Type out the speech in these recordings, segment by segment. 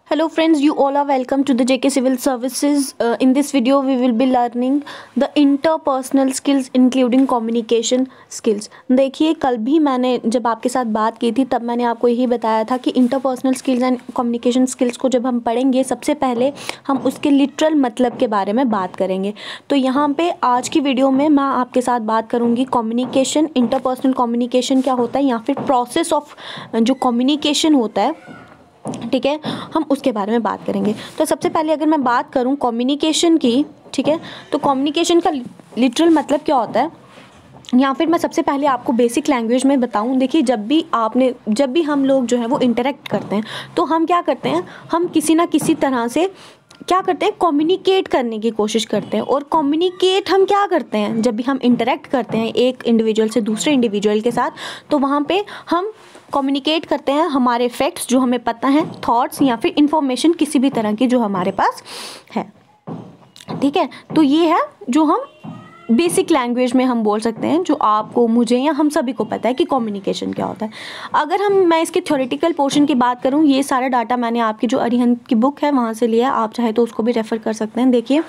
Hello friends, you all are welcome to the JK Civil Services. In this video we will be learning the interpersonal skills including communication skills. देखिए कल भी मैंने जब आपके साथ बात की थी तब मैंने आपको यही बताया था कि interpersonal skills and communication skills को जब हम पढ़ेंगे सबसे पहले हम उसके लिटरल मतलब के बारे में बात करेंगे। तो यहाँ पे आज की वीडियो में मैं आपके साथ बात करूँगी कम्युनिकेशन, इंटरपर्सनल कम्युनिकेशन क्या होता है या फिर प्रोसेस ऑफ जो कम्युनिकेशन होता है, ठीक है, हम उसके बारे में बात करेंगे। तो सबसे पहले अगर मैं बात करूं कम्युनिकेशन की, ठीक है, तो कम्युनिकेशन का लिटरल मतलब क्या होता है या फिर मैं सबसे पहले आपको बेसिक लैंग्वेज में बताऊं। देखिए जब भी हम लोग जो है वो इंटरेक्ट करते हैं तो हम क्या करते हैं, हम किसी ना किसी तरह से क्या करते हैं, कम्युनिकेट करने की कोशिश करते हैं। और कम्युनिकेट हम क्या करते हैं, जब भी हम इंटरेक्ट करते हैं एक इंडिविजुअल से दूसरे इंडिविजुअल के साथ, तो वहाँ पे हम कम्युनिकेट करते हैं हमारे फैक्ट्स जो हमें पता है, थॉट्स या फिर इंफॉर्मेशन किसी भी तरह की जो हमारे पास है, ठीक है। तो ये है जो हम बेसिक लैंग्वेज में हम बोल सकते हैं, जो आपको, मुझे या हम सभी को पता है कि कम्युनिकेशन क्या होता है। अगर मैं इसके थ्योरेटिकल पोर्शन की बात करूं, ये सारा डाटा मैंने आपकी जो अरिहंत की बुक है वहाँ से लिया, आप चाहे तो उसको भी रेफर कर सकते हैं। देखिए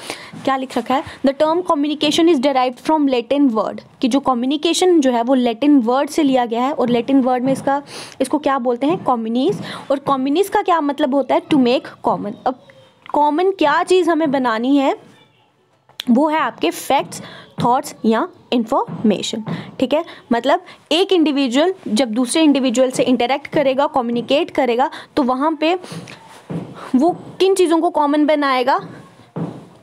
क्या लिख रखा है, the term communication is derived from Latin word, कि जो कम्युनिकेशन जो है वो लैटिन वर्ड से लिया गया है। और लैटिन वर्ड में इसको क्या बोलते हैं, कम्युनिस। और कम्युनिस का क्या मतलब होता है, टू मेक कॉमन। अब कॉमन क्या चीज़ हमें बनानी है, वो है आपके फैक्ट्स, थॉट्स या इंफॉर्मेशन, ठीक है। मतलब एक इंडिविजुअल जब दूसरे इंडिविजुअल से इंटरेक्ट करेगा, कम्युनिकेट करेगा, तो वहाँ पे वो किन चीज़ों को कॉमन बनाएगा,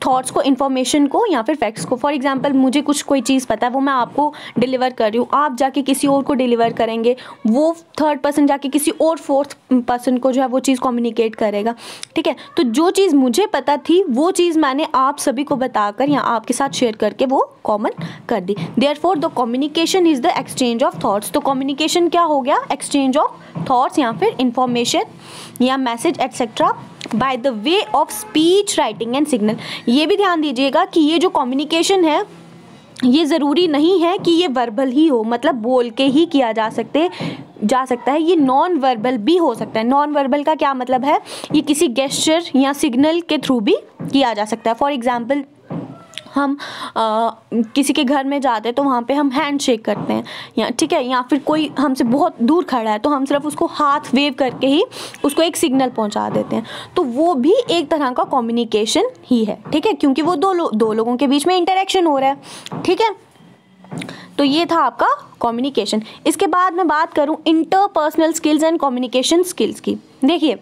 थॉट्स को, इन्फॉर्मेशन को या फिर फैक्ट्स को। फॉर एग्जांपल मुझे कोई चीज़ पता है, वो मैं आपको डिलीवर कर रही हूँ, आप जाके किसी और को डिलीवर करेंगे, वो थर्ड पर्सन जाके किसी और फोर्थ पर्सन को जो है वो चीज़ कम्युनिकेट करेगा, ठीक है। तो जो चीज़ मुझे पता थी वो चीज़ मैंने आप सभी को बताकर या आपके साथ शेयर करके वो कॉमन कर दी। Therefore the communication is the exchange of thoughts. तो कम्युनिकेशन क्या हो गया, एक्सचेंज ऑफ थॉट्स या फिर इंफॉर्मेशन या message etcetera by the way of speech, writing and signal. ये भी ध्यान दीजिएगा कि ये जो कम्युनिकेशन है ये ज़रूरी नहीं है कि ये वर्बल ही हो, मतलब बोल के ही किया जा सकता है, ये नॉन वर्बल भी हो सकता है। नॉन वर्बल का क्या मतलब है, ये किसी गेस्चर या सिग्नल के थ्रू भी किया जा सकता है। फॉर एग्जांपल हम किसी के घर में जाते हैं तो वहाँ पे हम हैंड शेक करते हैं, या ठीक है, या फिर कोई हमसे बहुत दूर खड़ा है तो हम सिर्फ उसको हाथ वेव करके ही उसको एक सिग्नल पहुँचा देते हैं। तो वो भी एक तरह का कम्युनिकेशन ही है, ठीक है, क्योंकि वो दो लोगों के बीच में इंटरेक्शन हो रहा है, ठीक है। तो ये था आपका कम्युनिकेशन। इसके बाद मैं बात करूँ interpersonal skills and communication skills की। देखिए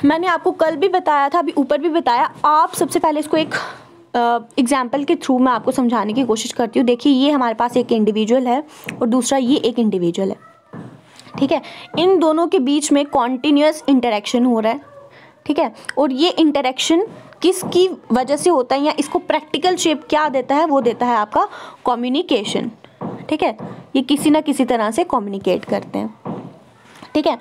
मैंने आपको कल भी बताया था, अभी ऊपर भी बताया, आप सबसे पहले इसको एक एग्जाम्पल के थ्रू मैं आपको समझाने की कोशिश करती हूँ। देखिए ये हमारे पास एक इंडिविजुअल है और दूसरा ये एक इंडिविजुअल है, ठीक है। इन दोनों के बीच में कॉन्टिन्यूस इंटरेक्शन हो रहा है, ठीक है। और ये इंटरेक्शन किसकी वजह से होता है या इसको प्रैक्टिकल शेप क्या देता है, वो देता है आपका कम्युनिकेशन, ठीक है। ये किसी ना किसी तरह से कम्युनिकेट करते हैं, ठीक है।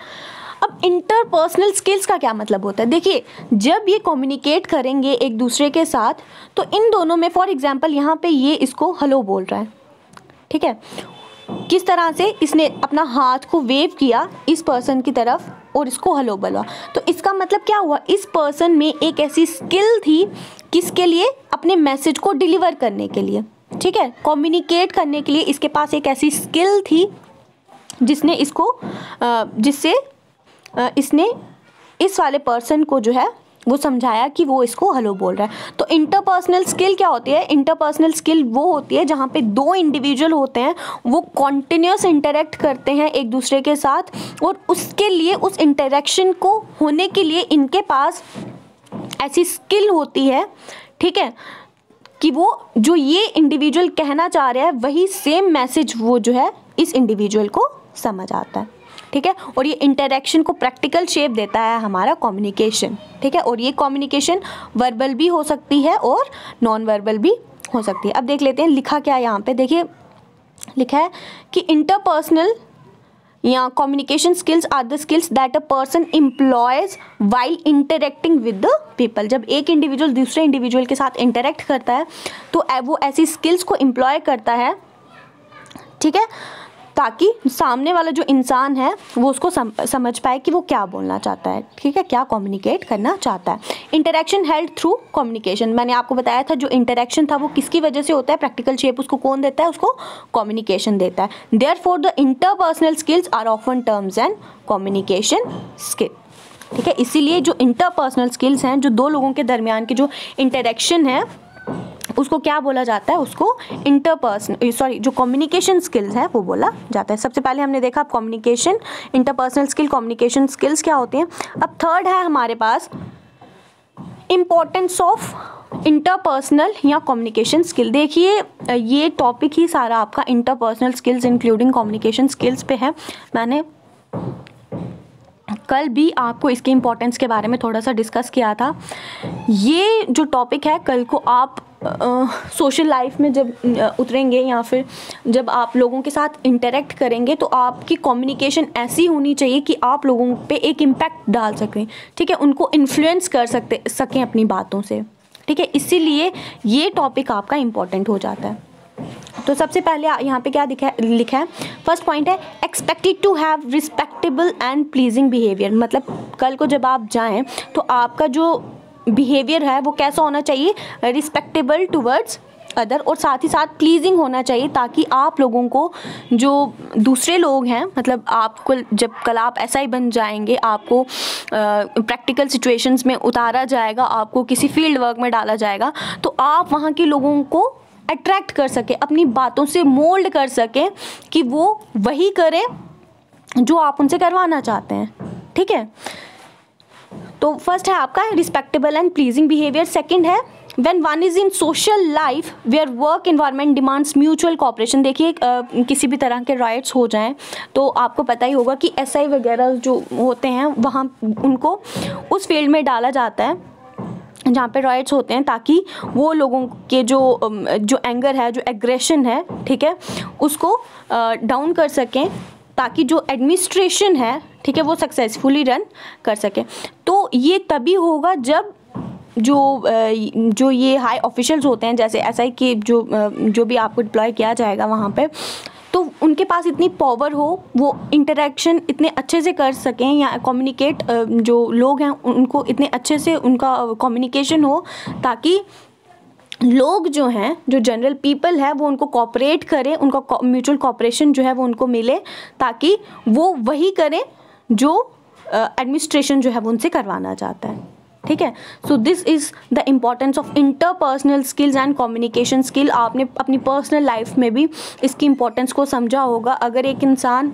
अब इंटरपर्सनल स्किल्स का क्या मतलब होता है, देखिए जब ये कम्युनिकेट करेंगे एक दूसरे के साथ तो इन दोनों में, फॉर एग्जांपल यहाँ पे ये इसको हेलो बोल रहा है, ठीक है, किस तरह से इसने अपना हाथ को वेव किया इस पर्सन की तरफ और इसको हेलो बोला। तो इसका मतलब क्या हुआ, इस पर्सन में एक ऐसी स्किल थी किसके लिए, अपने मैसेज को डिलीवर करने के लिए, ठीक है, कम्युनिकेट करने के लिए इसके पास एक ऐसी स्किल थी जिससे इसने इस वाले पर्सन को जो है वो समझाया कि वो इसको हेलो बोल रहा है। तो इंटरपर्सनल स्किल क्या होती है, इंटरपर्सनल स्किल वो होती है जहाँ पे दो इंडिविजुअल होते हैं, वो कॉन्टिन्यूस इंटरेक्ट करते हैं एक दूसरे के साथ और उसके लिए, उस इंटरेक्शन को होने के लिए इनके पास ऐसी स्किल होती है, ठीक है, कि वो जो ये इंडिविजुअल कहना चाह रहा है वही सेम मैसेज वो जो है इस इंडिविजुअल को समझ आता है, ठीक है। और ये इंटरेक्शन को प्रैक्टिकल शेप देता है हमारा कम्युनिकेशन, ठीक है। और ये कम्युनिकेशन वर्बल भी हो सकती है और नॉन वर्बल भी हो सकती है। अब देख लेते हैं लिखा क्या है यहाँ पे। देखिए लिखा है कि इंटरपर्सनल या communication skills are the skills that a person employs while interacting with the people. जब एक इंडिविजुअल दूसरे इंडिविजुअल के साथ इंटरेक्ट करता है तो वो ऐसी स्किल्स को एम्प्लॉय करता है, ठीक है, ताकि सामने वाला जो इंसान है वो उसको समझ पाए कि वो क्या बोलना चाहता है, ठीक है, क्या कम्युनिकेट करना चाहता है। इंटरेक्शन हेल्ड थ्रू कम्युनिकेशन, मैंने आपको बताया था जो इंटरेक्शन था वो किसकी वजह से होता है, प्रैक्टिकल शेप उसको कौन देता है, उसको कम्युनिकेशन देता है। Therefore the interpersonal skills are often terms and communication skill, ठीक है। इसीलिए जो इंटरपर्सनल स्किल्स हैं, जो दो लोगों के दरमियान की जो इंटरेक्शन है उसको क्या बोला जाता है, उसको जो कम्युनिकेशन स्किल्स है वो बोला जाता है। सबसे पहले हमने देखा communication, interpersonal skill, communication skills क्या होते हैं। अब थर्ड है हमारे पास इम्पोर्टेंस ऑफ इंटरपर्सनल या कम्युनिकेशन स्किल। देखिए ये टॉपिक ही सारा आपका interpersonal skills including communication skills पे है। मैंने कल भी आपको इसके इम्पोर्टेंस के बारे में थोड़ा सा डिस्कस किया था। ये जो टॉपिक है कल को आप सोशल लाइफ में जब उतरेंगे या फिर जब आप लोगों के साथ इंटरेक्ट करेंगे तो आपकी कम्युनिकेशन ऐसी होनी चाहिए कि आप लोगों पे एक इम्पैक्ट डाल सकें, ठीक है, उनको इन्फ्लुएंस कर सकें अपनी बातों से, ठीक है। इसीलिए ये टॉपिक आपका इम्पोर्टेंट हो जाता है। तो सबसे पहले यहाँ पे क्या लिखा है, फर्स्ट पॉइंट है expected to have respectable and pleasing behaviour. मतलब कल को जब आप जाएं तो आपका जो बिहेवियर है वो कैसा होना चाहिए, रिस्पेक्टेबल टुवर्ड्स अदर, और साथ ही साथ प्लीजिंग होना चाहिए, ताकि आप लोगों को जो दूसरे लोग हैं, मतलब आपको जब कल आप ऐसा ही बन जाएंगे, आपको प्रैक्टिकल सिचुएशंस में उतारा जाएगा, आपको किसी फील्ड वर्क में डाला जाएगा, तो आप वहाँ के लोगों को अट्रैक्ट कर सके, अपनी बातों से मोल्ड कर सकें कि वो वही करें जो आप उनसे करवाना चाहते हैं, ठीक है। तो फर्स्ट है आपका respectable and pleasing behaviour. Second है when one is in social life where work environment demands mutual cooperation. देखिए किसी भी तरह के राइट्स हो जाएं तो आपको पता ही होगा कि एसआई वगैरह जो होते हैं वहाँ उनको उस फील्ड में डाला जाता है जहाँ पे राइट्स होते हैं, ताकि वो लोगों के जो एंगर है, जो एग्रेशन है, ठीक है, उसको डाउन कर सकें, ताकि जो एडमिनिस्ट्रेशन है, ठीक है, वो सक्सेसफुली रन कर सके। तो ये तभी होगा जब जो ये हाई ऑफिशियल्स होते हैं, जैसे एसआई के जो भी आपको डिप्लॉय किया जाएगा वहाँ पे, तो उनके पास इतनी पावर हो, वो इंटरेक्शन इतने अच्छे से कर सकें, या कम्युनिकेट जो लोग हैं उनको इतने अच्छे से उनका कम्युनिकेशन हो, ताकि लोग जो हैं, जो जनरल पीपल है, वो उनको कोऑपरेट करें, उनका म्यूचुअल कोऑपरेशन जो है वो उनको मिले, ताकि वो वही करें जो एडमिनिस्ट्रेशन जो है वो उनसे करवाना चाहता है, ठीक है। So this is the importance of interpersonal skills and communication skill. आपने अपनी पर्सनल लाइफ में भी इसकी इम्पोर्टेंस को समझा होगा। अगर एक इंसान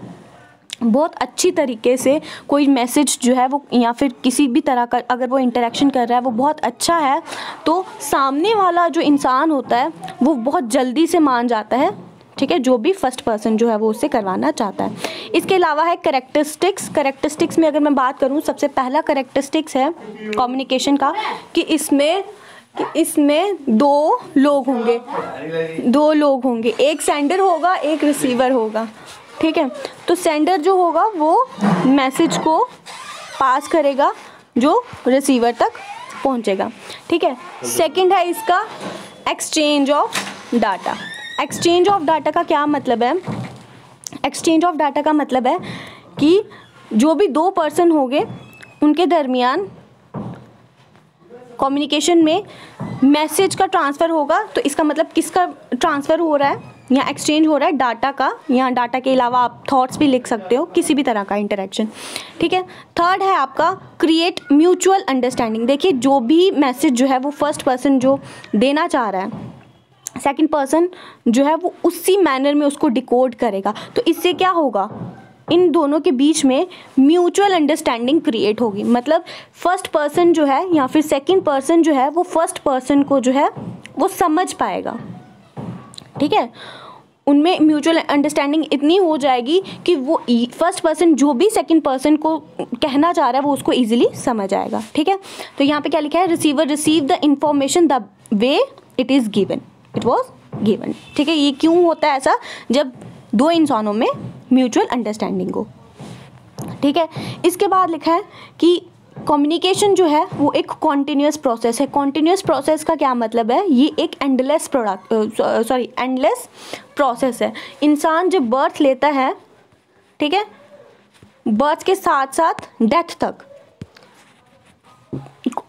बहुत अच्छी तरीके से कोई मैसेज जो है वो, या फिर किसी भी तरह का अगर वो इंटरेक्शन कर रहा है, वो बहुत अच्छा है, तो सामने वाला जो इंसान होता है वो बहुत जल्दी से मान जाता है, ठीक है, जो भी फर्स्ट पर्सन जो है वो उससे करवाना चाहता है। इसके अलावा है करेक्टरिस्टिक्स में अगर मैं बात करूँ, सबसे पहला करेक्टरिस्टिक्स है कम्युनिकेशन का कि इसमें दो लोग होंगे, एक सेंडर होगा, एक रिसीवर होगा, ठीक है। तो सेंडर जो होगा वो मैसेज को पास करेगा जो रिसीवर तक पहुंचेगा, ठीक है। सेकंड है इसका exchange of data. Exchange of data का क्या मतलब है? एक्सचेंज ऑफ डाटा का मतलब है कि जो भी दो पर्सन होंगे उनके दरमियान कम्युनिकेशन में मैसेज का ट्रांसफ़र होगा। तो इसका मतलब किसका ट्रांसफ़र हो रहा है या एक्सचेंज हो रहा है? डाटा का। या डाटा के अलावा आप थॉट्स भी लिख सकते हो, किसी भी तरह का इंटरेक्शन, ठीक है। थर्ड है आपका क्रिएट म्यूचुअल अंडरस्टैंडिंग। देखिए जो भी मैसेज जो है वो फर्स्ट पर्सन जो देना चाह रहा है, सेकंड पर्सन जो है वो उसी मैनर में उसको डिकोड करेगा। तो इससे क्या होगा, इन दोनों के बीच में म्यूचुअल अंडरस्टैंडिंग क्रिएट होगी। मतलब फर्स्ट पर्सन जो है या फिर सेकंड पर्सन जो है वो फर्स्ट पर्सन को जो है वो समझ पाएगा, ठीक है। उनमें म्यूचुअल अंडरस्टैंडिंग इतनी हो जाएगी कि वो फर्स्ट पर्सन जो भी सेकंड पर्सन को कहना चाह रहा है वो उसको इजीली समझ आएगा, ठीक है। तो यहाँ पे क्या लिखा है? Receiver receive the information the way it is given, it was given, ठीक है। ये क्यों होता है ऐसा? जब दो इंसानों में म्यूचुअल अंडरस्टैंडिंग हो, ठीक है। इसके बाद लिखा है कि कम्युनिकेशन जो है वो एक कॉन्टिन्यूस प्रोसेस है। कॉन्टिन्यूस प्रोसेस का क्या मतलब है, ये एक एंडलेस प्रोसेस है। इंसान जब बर्थ लेता है, ठीक है, बर्थ के साथ साथ डेथ तक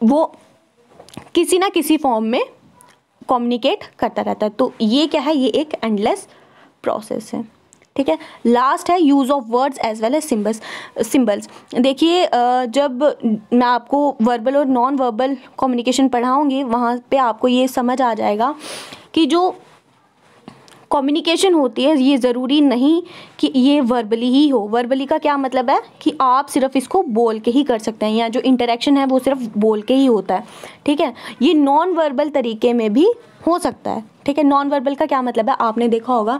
वो किसी ना किसी फॉर्म में कम्युनिकेट करता रहता है। तो ये क्या है, ये एक एंडलेस प्रोसेस है, ठीक है। लास्ट है use of words as well as symbols. देखिए जब मैं आपको वर्बल और नॉन वर्बल कम्युनिकेशन पढ़ाऊँगी वहाँ पे आपको ये समझ आ जाएगा कि जो कम्युनिकेशन होती है ये ज़रूरी नहीं कि ये वर्बली ही हो। वर्बली का क्या मतलब है कि आप सिर्फ इसको बोल के ही कर सकते हैं, या जो इंटरेक्शन है वो सिर्फ बोल के ही होता है, ठीक है। ये नॉन वर्बल तरीके में भी हो सकता है, ठीक है। नॉन वर्बल का क्या मतलब है, आपने देखा होगा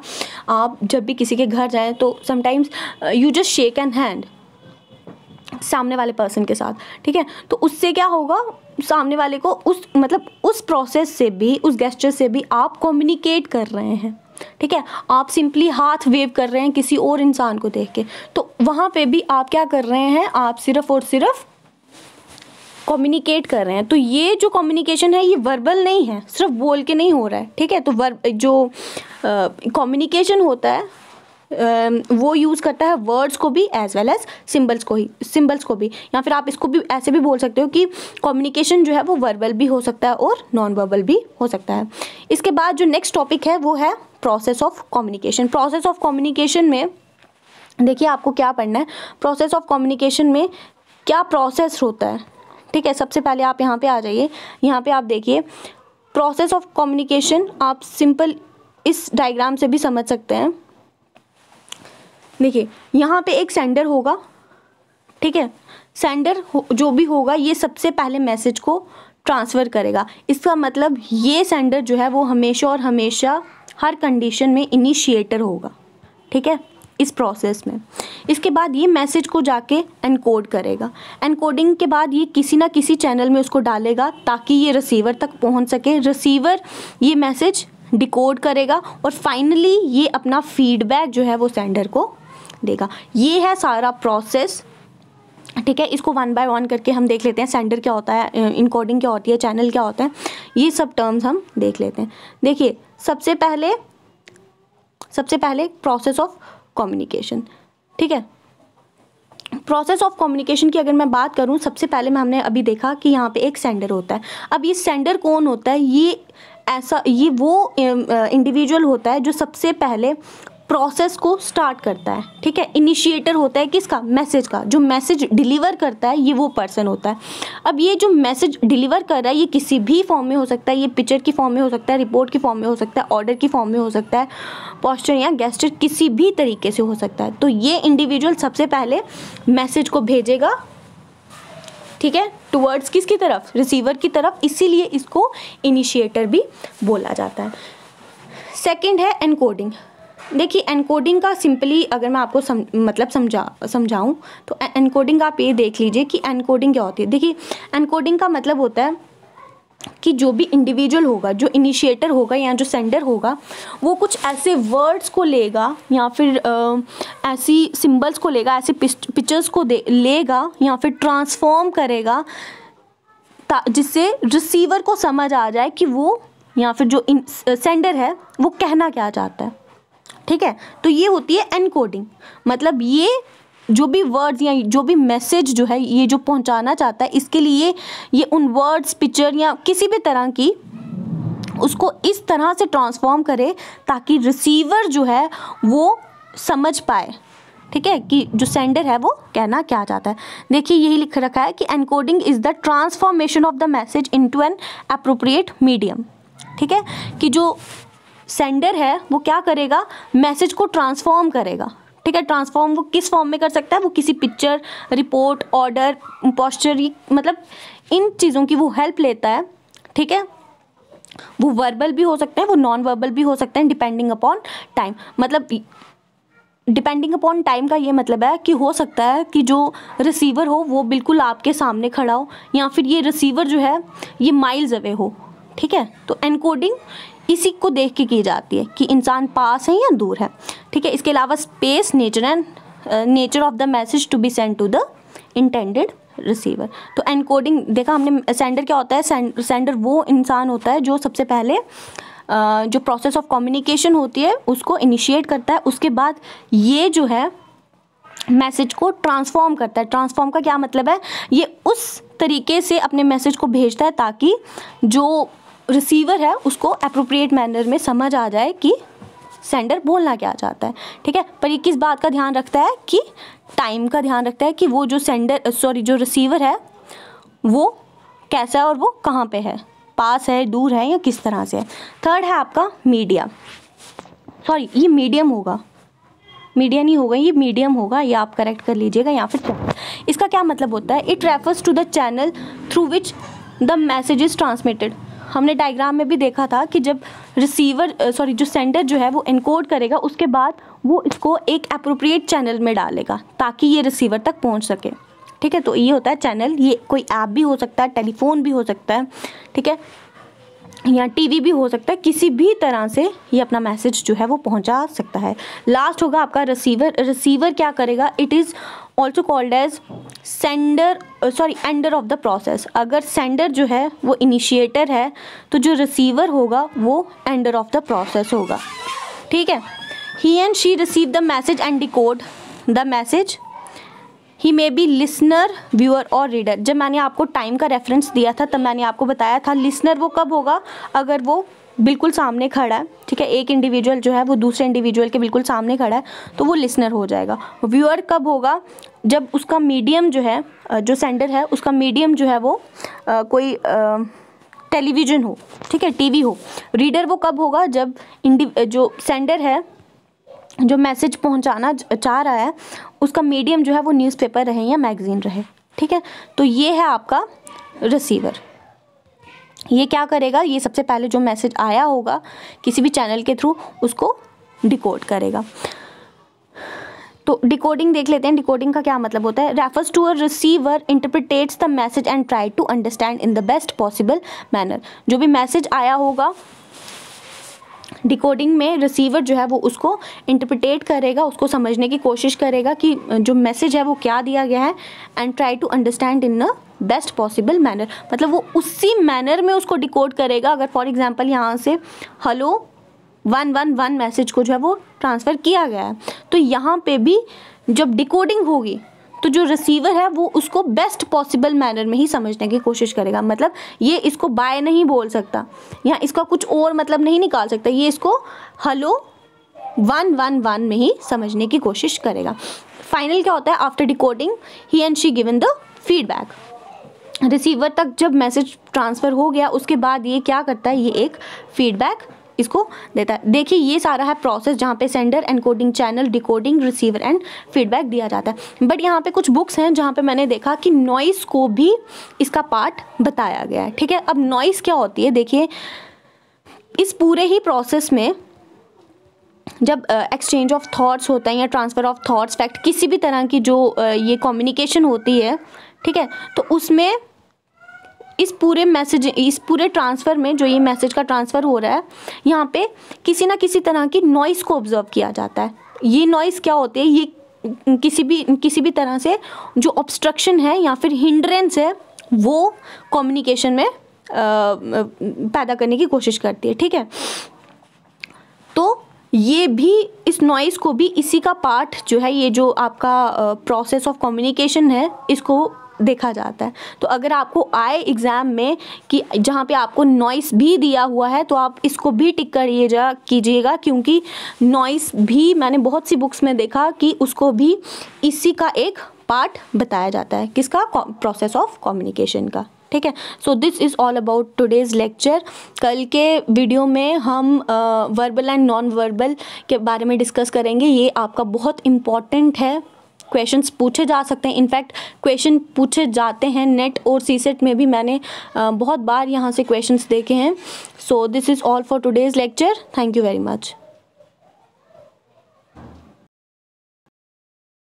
आप जब भी किसी के घर जाएं तो sometimes you just shake an hand सामने वाले पर्सन के साथ, ठीक है। तो उससे क्या होगा, सामने वाले को उस प्रोसेस से भी, उस गेस्चर से भी आप कम्युनिकेट कर रहे हैं, ठीक है। आप सिंपली हाथ वेव कर रहे हैं किसी और इंसान को देख के, तो वहाँ पे भी आप क्या कर रहे हैं, आप सिर्फ और सिर्फ कम्युनिकेट कर रहे हैं। तो ये जो कम्युनिकेशन है ये वर्बल नहीं है, सिर्फ बोल के नहीं हो रहा है, ठीक है। तो जो कम्युनिकेशन होता है वो यूज़ करता है वर्ड्स को भी एज वेल एज सिंबल्स को भी, या फिर आप इसको भी ऐसे भी बोल सकते हो कि कम्युनिकेशन जो है वो वर्बल भी हो सकता है और नॉन वर्बल भी हो सकता है। इसके बाद जो नेक्स्ट टॉपिक है वो है process of communication. Process of communication में देखिए आपको क्या पढ़ना है, प्रोसेस ऑफ कम्युनिकेशन में क्या प्रोसेस होता है, ठीक है। सबसे पहले आप यहाँ पे आ जाइए, यहाँ पे आप देखिए प्रोसेस ऑफ कम्युनिकेशन आप सिंपल इस डायग्राम से भी समझ सकते हैं। देखिए यहाँ पे एक सेंडर होगा, ठीक है। सेंडर जो भी होगा ये सबसे पहले मैसेज को ट्रांसफ़र करेगा। इसका मतलब ये सेंडर जो है वो हमेशा और हमेशा हर कंडीशन में इनिशिएटर होगा, ठीक है, इस प्रोसेस में। इसके बाद ये मैसेज को जाके एनकोड करेगा। एनकोडिंग के बाद ये किसी ना किसी चैनल में उसको डालेगा ताकि ये रिसीवर तक पहुंच सके। रिसीवर ये मैसेज डिकोड करेगा और फाइनली ये अपना फीडबैक जो है वो सेंडर को देगा। ये है सारा प्रोसेस, ठीक है। इसको वन बाय वन करके हम देख लेते हैं। सेंडर क्या होता है, इनकोडिंग क्या होती है, चैनल क्या होता है, ये सब टर्म्स हम देख लेते हैं। देखिए सबसे पहले प्रोसेस ऑफ कम्युनिकेशन, ठीक है। प्रोसेस ऑफ कम्युनिकेशन की अगर मैं बात करूं, सबसे पहले में हमने अभी देखा कि यहाँ पे एक सेंडर होता है। अब ये सेंडर कौन होता है, ये वो इंडिविजुअल होता है जो सबसे पहले प्रोसेस को स्टार्ट करता है, ठीक है। इनिशिएटर होता है किसका, मैसेज का। जो मैसेज डिलीवर करता है ये वो पर्सन होता है। अब ये जो मैसेज डिलीवर कर रहा है ये किसी भी फॉर्म में हो सकता है, ये पिक्चर की फॉर्म में हो सकता है, रिपोर्ट की फॉर्म में हो सकता है, ऑर्डर की फॉर्म में हो सकता है, पोस्टर या गेस्चर, किसी भी तरीके से हो सकता है। तो ये इंडिविजुअल सबसे पहले मैसेज को भेजेगा, ठीक है, टुवर्ड्स किसकी तरफ, रिसीवर की तरफ, इसीलिए इसको इनिशिएटर भी बोला जाता है। सेकंड है एनकोडिंग। देखिए एनकोडिंग का सिंपली अगर मैं आपको समझाऊं तो एनकोडिंग आप ये देख लीजिए कि एनकोडिंग क्या होती है। देखिए एनकोडिंग का मतलब होता है कि जो भी इंडिविजुअल होगा, जो इनिशिएटर होगा या जो सेंडर होगा, वो कुछ ऐसे वर्ड्स को लेगा या फिर ऐसी सिंबल्स को लेगा, ऐसे पिक्चर्स को लेगा या फिर ट्रांसफॉर्म करेगा जिससे रिसीवर को समझ आ जाए कि वो या फिर जो सेंडर है वो कहना क्या चाहता है, ठीक है। तो ये होती है एनकोडिंग। मतलब ये जो भी वर्ड्स या जो भी मैसेज जो है ये जो पहुंचाना चाहता है, इसके लिए ये उन वर्ड्स, पिक्चर या किसी भी तरह की उसको इस तरह से ट्रांसफॉर्म करे ताकि रिसीवर जो है वो समझ पाए, ठीक है, कि जो सेंडर है वो कहना क्या चाहता है। देखिए यही लिख रखा है कि encoding is the transformation of the message into an appropriate medium, ठीक है, कि जो सेंडर है वो क्या करेगा, मैसेज को ट्रांसफॉर्म करेगा, ठीक है। ट्रांसफॉर्म वो किस फॉर्म में कर सकता है, वो किसी पिक्चर, रिपोर्ट, ऑर्डर, पोस्टर, मतलब इन चीज़ों की वो हेल्प लेता है, ठीक है। वो वर्बल भी हो सकते हैं, वो नॉन वर्बल भी हो सकते हैं, डिपेंडिंग अपॉन टाइम। मतलब डिपेंडिंग अपॉन टाइम का ये मतलब है कि हो सकता है कि जो रिसीवर हो वो बिल्कुल आपके सामने खड़ा हो या फिर ये रिसीवर जो है ये माइल्स अवे हो, ठीक है। तो एनकोडिंग इसी को देख के की जाती है कि इंसान पास है या दूर है, ठीक है। इसके अलावा space, nature of the message to be send to the intended receiver. तो एनकोडिंग देखा हमने, सेंडर क्या होता है, सेंडर वो इंसान होता है जो सबसे पहले जो प्रोसेस ऑफ कम्युनिकेशन होती है उसको इनिशिएट करता है, उसके बाद ये जो है मैसेज को ट्रांसफॉर्म करता है। ट्रांसफॉर्म का क्या मतलब है, ये उस तरीके से अपने मैसेज को भेजता है ताकि जो रिसीवर है उसको अप्रोप्रिएट मैनर में समझ आ जाए कि सेंडर बोलना क्या चाहता है, ठीक है। पर ये किस बात का ध्यान रखता है कि टाइम का ध्यान रखता है कि वो जो जो रिसीवर है वो कैसा है और वो कहाँ पे है, पास है, दूर है या किस तरह से है। थर्ड है आपका मीडिया, सॉरी ये मीडियम होगा, मीडिया नहीं होगा, ये मीडियम होगा, ये आप करेक्ट कर लीजिएगा या फिर चैनल। इसका क्या मतलब होता है, it refers to the channel through which the message is transmitted. हमने डायग्राम में भी देखा था कि जब जो सेंडर जो है वो एनकोड करेगा उसके बाद वो इसको एक अप्रोप्रिएट चैनल में डालेगा ताकि ये रिसीवर तक पहुंच सके, ठीक है। तो ये होता है चैनल, ये कोई ऐप भी हो सकता है, टेलीफोन भी हो सकता है, ठीक है, या टीवी भी हो सकता है, किसी भी तरह से ये अपना मैसेज जो है वो पहुंचा सकता है। लास्ट होगा आपका रिसीवर। रिसीवर क्या करेगा, it is also called as ender of the process. अगर सेंडर जो है वो इनिशिएटर है तो जो रिसीवर होगा वो एंडर ऑफ द प्रोसेस होगा, ठीक है। He and she receive the message and decode the message. He may be listener, viewer और रीडर। जब मैंने आपको टाइम का रेफरेंस दिया था तब मैंने आपको बताया था लिसनर वो कब होगा, अगर वो बिल्कुल सामने खड़ा है, ठीक है, एक इंडिविजुअल जो है वो दूसरे इंडिविजुअल के बिल्कुल सामने खड़ा है तो वो लिसनर हो जाएगा। व्यूअर कब होगा, जब उसका मीडियम जो है, जो सेंडर है उसका मीडियम जो है वो कोई टेलीविज़न हो, ठीक है, टीवी हो। रीडर वो कब होगा, जब जो सेंडर है जो मैसेज पहुंचाना चाह रहा है उसका मीडियम जो है वो न्यूज़पेपर रहे या मैगज़ीन रहे, ठीक है। तो ये है आपका रिसीवर। ये क्या करेगा, ये सबसे पहले जो मैसेज आया होगा किसी भी चैनल के थ्रू उसको डिकोड करेगा। तो डिकोडिंग देख लेते हैं। डिकोडिंग का क्या मतलब होता है, refers to a receiver interprets the message and try to understand in the best possible manner. जो भी मैसेज आया होगा डिकोडिंग में रिसीवर जो है वो उसको इंटरप्रिटेट करेगा, उसको समझने की कोशिश करेगा कि जो मैसेज है वो क्या दिया गया है, and try to understand in a best possible manner. मतलब वो उसी मैनर में उसको डिकोड करेगा। अगर फॉर एग्जांपल यहाँ से हेलो 111 मैसेज को जो है वो ट्रांसफ़र किया गया है तो यहाँ पे भी जब डिकोडिंग होगी तो जो रिसीवर है वो उसको बेस्ट पॉसिबल मैनर में ही समझने की कोशिश करेगा। मतलब ये इसको बाय नहीं बोल सकता या इसका कुछ और मतलब नहीं निकाल सकता, ये इसको हेलो 111 में ही समझने की कोशिश करेगा। फाइनल क्या होता है, after decoding he and she given the feedback. Receiver तक जब मैसेज ट्रांसफ़र हो गया उसके बाद ये क्या करता है, ये एक फीडबैक इसको देता है। देखिए ये सारा है प्रोसेस जहाँ पे sender, encoding, channel, decoding, receiver and feedback दिया जाता है। बट यहाँ पे कुछ बुक्स हैं जहाँ पे मैंने देखा कि नॉइज़ को भी इसका पार्ट बताया गया है, ठीक है। अब नॉइज़ क्या होती है, देखिए इस पूरे ही प्रोसेस में जब एक्सचेंज ऑफ थॉट्स होता है या ट्रांसफ़र ऑफ थॉट्स, फैक्ट, किसी भी तरह की जो ये कम्युनिकेशन होती है, ठीक है, तो उसमें इस पूरे ट्रांसफ़र में जो ये मैसेज का ट्रांसफ़र हो रहा है यहाँ पे किसी ना किसी तरह की नॉइज़ को ऑब्जर्व किया जाता है। ये नॉइज़ क्या होती है, ये किसी भी तरह से जो ऑब्स्ट्रक्शन है या फिर हिंड्रेंस है वो कम्युनिकेशन में पैदा करने की कोशिश करती है, ठीक है। तो ये भी, इस नॉइज़ को भी इसी का पार्ट जो है, ये जो आपका प्रोसेस ऑफ कम्युनिकेशन है इसको देखा जाता है। तो अगर आपको आए एग्ज़ाम में कि जहाँ पे आपको नॉइस भी दिया हुआ है तो आप इसको भी टिक कीजिएगा क्योंकि नॉइस भी मैंने बहुत सी बुक्स में देखा कि उसको भी इसी का एक पार्ट बताया जाता है, किसका, प्रोसेस ऑफ कम्युनिकेशन का, ठीक है। So this is all about today's lecture. कल के वीडियो में हम वर्बल एंड नॉन वर्बल के बारे में डिस्कस करेंगे। ये आपका बहुत इम्पॉर्टेंट है, क्वेश्चंस पूछे जा सकते हैं, इनफैक्ट क्वेश्चन पूछे जाते हैं नेट और सीसेट में भी, मैंने बहुत बार यहाँ से क्वेश्चंस देखे हैं। So this is all for today's lecture. Thank you very much.